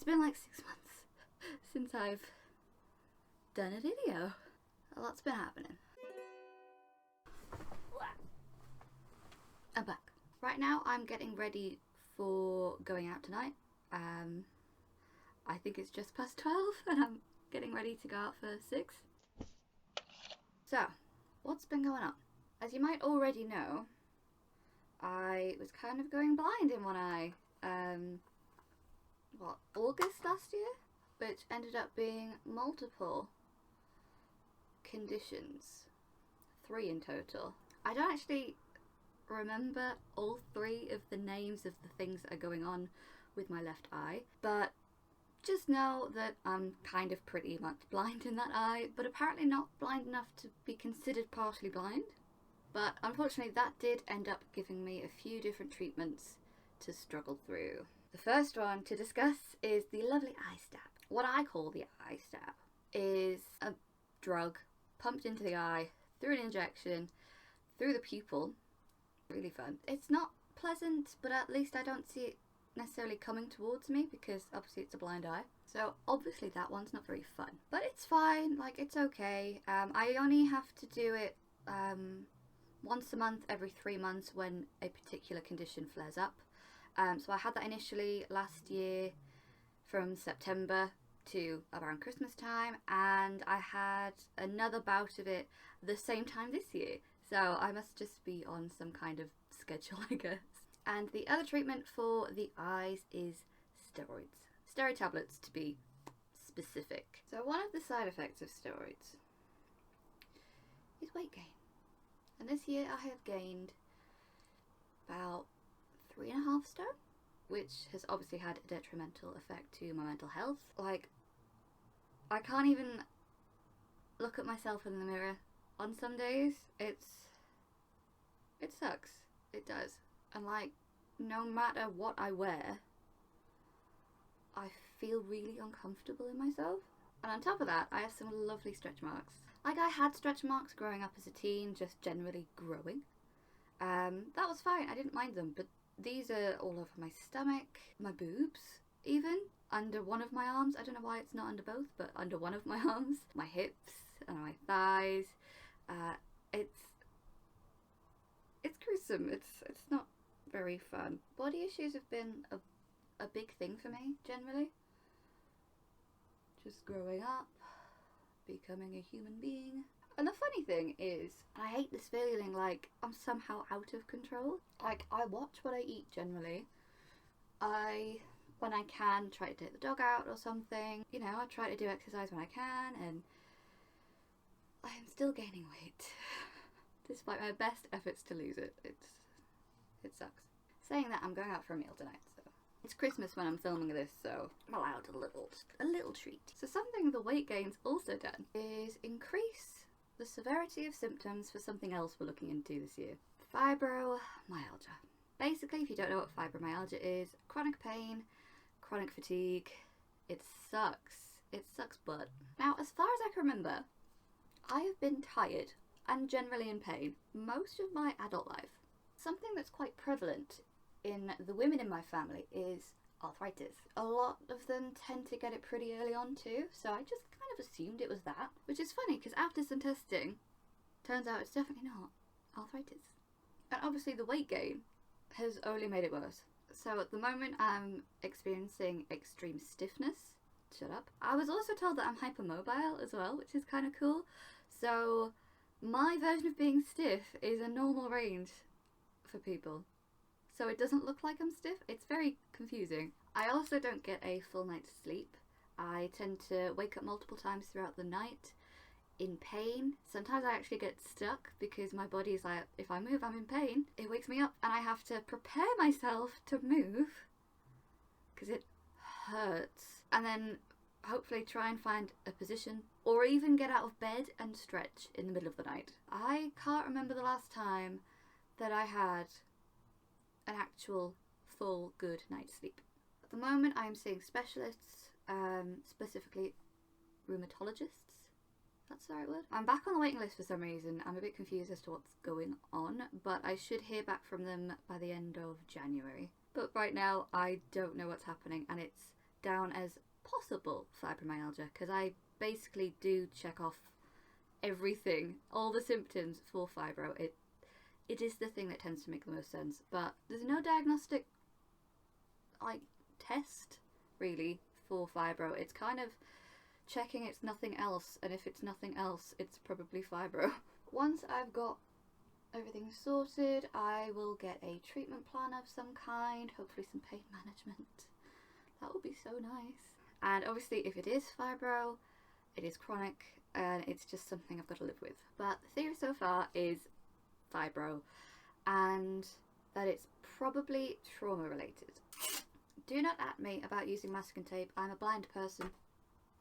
It's been like 6 months since I've done a video. A lot's been happening. I'm back. Right now I'm getting ready for going out tonight. I think it's just past 12 and I'm getting ready to go out for 6. So, what's been going on? As you might already know, I was kind of going blind in one eye, August last year? Which ended up being multiple conditions. 3 in total. I don't actually remember all 3 of the names of the things that are going on with my left eye, but just know that I'm kind of pretty much blind in that eye, but apparently not blind enough to be considered partially blind. But unfortunately that did end up giving me a few different treatments to struggle through. The first one to discuss is the lovely eye stab. What I call the eye stab is a drug pumped into the eye, through an injection, through the pupil. Really fun. It's not pleasant, but at least I don't see it necessarily coming towards me because obviously it's a blind eye. So obviously that one's not very fun. But it's fine, like it's okay. I only have to do it once a month, every 3 months when a particular condition flares up. So I had that initially last year from September to around Christmas time, and I had another bout of it the same time this year. So I must just be on some kind of schedule, I guess. And the other treatment for the eyes is steroids. Steroid tablets, to be specific. So one of the side effects of steroids is weight gain. And this year I have gained about 3.5 stone, which has obviously had a detrimental effect to my mental health. Like, I can't even look at myself in the mirror on some days. It sucks. It does. And like, no matter what I wear, I feel really uncomfortable in myself. And on top of that, I have some lovely stretch marks. Like, I had stretch marks growing up as a teen, just generally growing. That was fine, I didn't mind them, but these are all over my stomach, my boobs, even under one of my arms. I don't know why it's not under both, but under one of my arms, my hips and my thighs. It's gruesome. It's not very fun. Body issues have been a big thing for me generally. Just growing up, becoming a human being. And the funny thing is, I hate this feeling like I'm somehow out of control. Like, I watch what I eat generally. When I can, try to take the dog out or something. You know, I try to do exercise when I can, and I am still gaining weight. Despite my best efforts to lose it. It sucks. Saying that, I'm going out for a meal tonight, so. It's Christmas when I'm filming this, so I'm allowed a little treat. So something the weight gain's also done is increase the severity of symptoms for something else we're looking into this year. Fibromyalgia. Basically, if you don't know what fibromyalgia is, chronic pain, chronic fatigue. It sucks. It sucks butt. Now, as far as I can remember, I have been tired and generally in pain most of my adult life. Something that's quite prevalent in the women in my family is arthritis. A lot of them tend to get it pretty early on too, so I just kind of assumed it was that, which is funny because after some testing, turns out it's definitely not arthritis. And obviously the weight gain has only made it worse. So at the moment I'm experiencing extreme stiffness. Shut up. I was also told that I'm hypermobile as well, which is kind of cool. So my version of being stiff is a normal range for people. So it doesn't look like I'm stiff. It's very confusing. I also don't get a full night's sleep. I tend to wake up multiple times throughout the night in pain. Sometimes I actually get stuck because my body's like, if I move, I'm in pain. It wakes me up and I have to prepare myself to move because it hurts. And then hopefully try and find a position or even get out of bed and stretch in the middle of the night. I can't remember the last time that I had an actual full good night's sleep. At the moment I am seeing specialists, specifically rheumatologists. That's the right word. I'm back on the waiting list for some reason. I'm a bit confused as to what's going on, but I should hear back from them by the end of January. But right now I don't know what's happening and it's down as possible fibromyalgia because I basically do check off everything, all the symptoms for fibro. It is the thing that tends to make the most sense, but there's no diagnostic like test really for fibro. It's kind of checking it's nothing else, and if it's nothing else, it's probably fibro. Once I've got everything sorted, I will get a treatment plan of some kind, hopefully some pain management. That would be so nice. And obviously if it is fibro, it is chronic and it's just something I've got to live with. But the theory so far is fibro and that it's probably trauma related. Do not at me about using masking tape. I'm a blind person.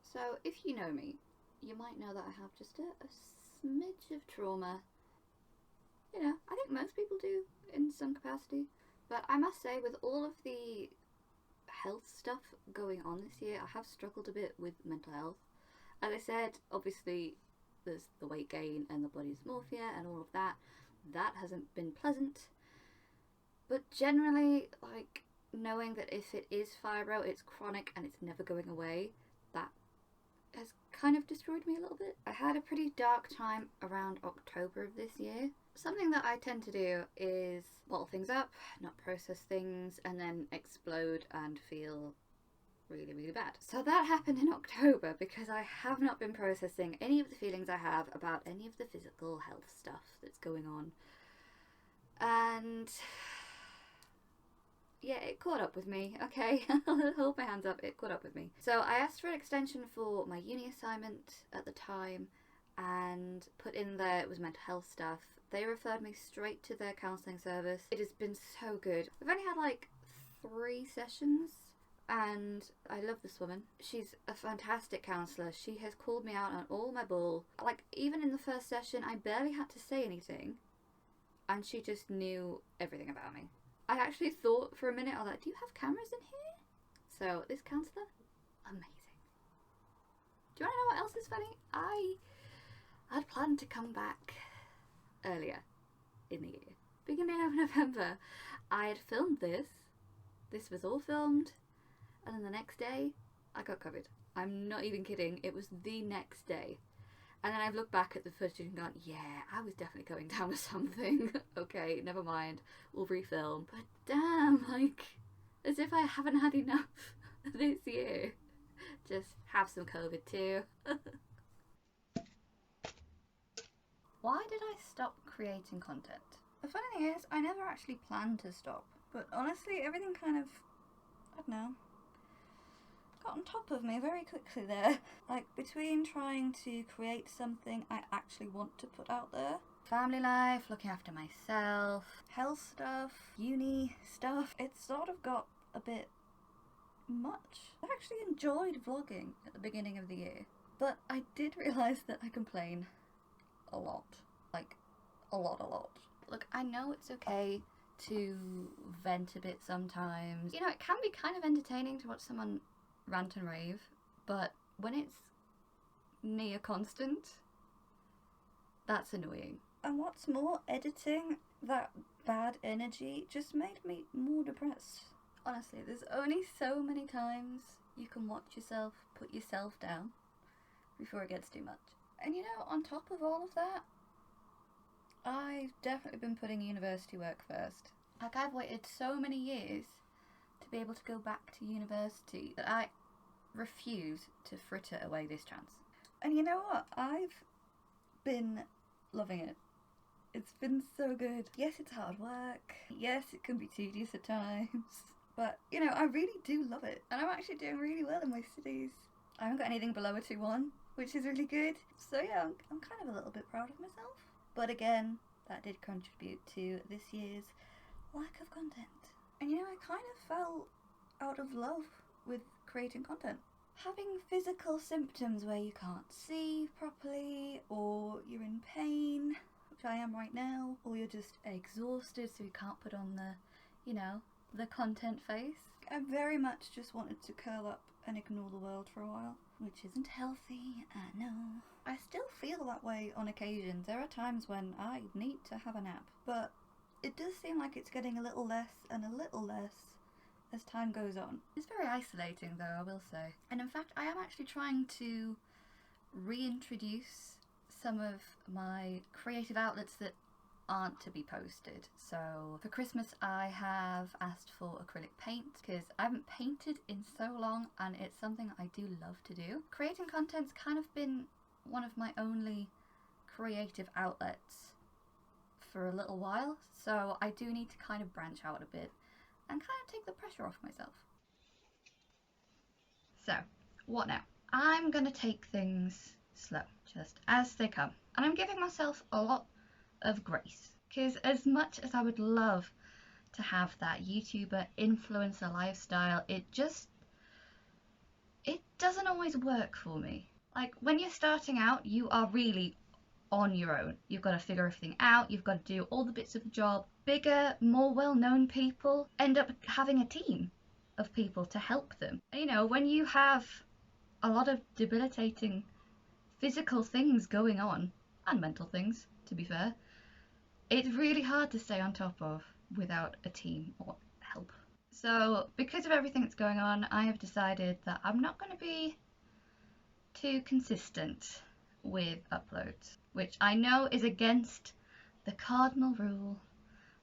So if you know me, you might know that I have just a smidge of trauma. You know, I think most people do in some capacity. But I must say, with all of the health stuff going on this year, I have struggled a bit with mental health. As I said, obviously there's the weight gain and the body dysmorphia and all of that. That hasn't been pleasant. But generally, like, knowing that if it is fibro, it's chronic and it's never going away, that has kind of destroyed me a little bit. I had a pretty dark time around October of this year. Something that I tend to do is bottle things up, not process things, and then explode and feel really, really bad. So that happened in October because I have not been processing any of the feelings I have about any of the physical health stuff that's going on. And yeah, it caught up with me, okay? I'll hold my hands up, it caught up with me. So I asked for an extension for my uni assignment at the time and put in there it was mental health stuff. They referred me straight to their counselling service. It has been so good. I've only had like 3 sessions and I love this woman. She's a fantastic counsellor. She has called me out on all my bull. Like, even in the first session, I barely had to say anything and she just knew everything about me. I actually thought for a minute, I was like, do you have cameras in here? So this counsellor, amazing. Do you want to know what else is funny? I'd planned to come back earlier in the year. Beginning of November, I had filmed this. This was all filmed. And then the next day, I got COVID. I'm not even kidding. It was the next day. And then I've looked back at the footage and gone, yeah, I was definitely going down with something. Okay, never mind. We'll refilm. But damn, like, as if I haven't had enough this year. Just have some COVID too. Why did I stop creating content? The funny thing is, I never actually planned to stop. But honestly, everything kind of, I don't know, got on top of me very quickly there. Like, between trying to create something I actually want to put out there, family life, looking after myself, health stuff, uni stuff, it sort of got a bit much. I actually enjoyed vlogging at the beginning of the year, but I did realise that I complain a lot. Like, a lot. Look, I know it's okay to vent a bit sometimes. You know, it can be kind of entertaining to watch someone rant and rave, but when it's near constant, that's annoying. And what's more, editing that bad energy just made me more depressed. Honestly, there's only so many times you can watch yourself put yourself down before it gets too much. And you know, on top of all of that, I've definitely been putting university work first. Like, I've waited so many years to be able to go back to university that I refuse to fritter away this chance. And you know what? I've been loving it. It's been so good. Yes, it's hard work. Yes, it can be tedious at times. But, you know, I really do love it. And I'm actually doing really well in my studies. I haven't got anything below a 2-1, which is really good. So yeah, I'm kind of a little bit proud of myself. But again, that did contribute to this year's lack of content. And you know, I kind of fell out of love with creating content. Having physical symptoms where you can't see properly, or you're in pain, which I am right now, or you're just exhausted so you can't put on the, you know, the content face. I very much just wanted to curl up and ignore the world for a while, which isn't healthy, I know. I still feel that way on occasions. There are times when I need to have a nap, but it does seem like it's getting a little less and a little less as time goes on. It's very isolating though, I will say. And in fact, I am actually trying to reintroduce some of my creative outlets that aren't to be posted. So for Christmas I have asked for acrylic paint because I haven't painted in so long and it's something I do love to do. Creating content's kind of been one of my only creative outlets for a little while, so I do need to kind of branch out a bit and kind of take the pressure off myself. So, what now? I'm gonna take things slow, just as they come. And I'm giving myself a lot of grace. Because as much as I would love to have that YouTuber influencer lifestyle, it doesn't always work for me. Like, when you're starting out, you are really on your own. You've got to figure everything out, you've got to do all the bits of the job. Bigger, more well-known people end up having a team of people to help them. You know, when you have a lot of debilitating physical things going on, and mental things, to be fair, it's really hard to stay on top of without a team or help. So because of everything that's going on, I have decided that I'm not going to be too consistent with uploads, which I know is against the cardinal rule,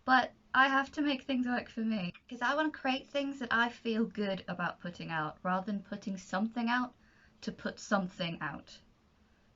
but I have to make things work for me because I want to create things that I feel good about putting out rather than putting something out to put something out,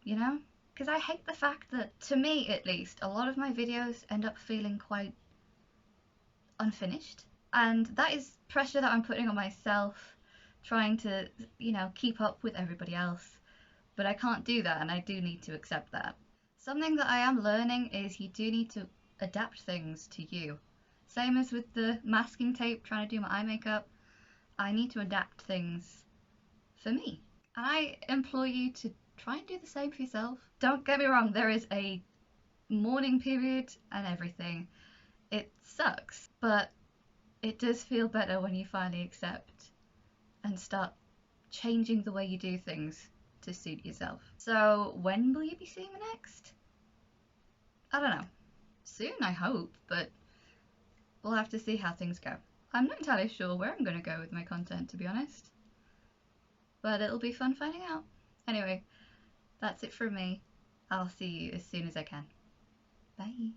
you know? Because I hate the fact that, to me at least, a lot of my videos end up feeling quite unfinished. And that is pressure that I'm putting on myself, trying to, you know, keep up with everybody else. But I can't do that, and I do need to accept that. Something that I am learning is you do need to adapt things to you. Same as with the masking tape, trying to do my eye makeup. I need to adapt things for me. And I implore you to try and do the same for yourself. Don't get me wrong, there is a mourning period and everything. It sucks, but it does feel better when you finally accept and start changing the way you do things to suit yourself. So when will you be seeing me next? I don't know. Soon, I hope, but we'll have to see how things go. I'm not entirely sure where I'm going to go with my content, to be honest. But it'll be fun finding out. Anyway, that's it from me. I'll see you as soon as I can. Bye.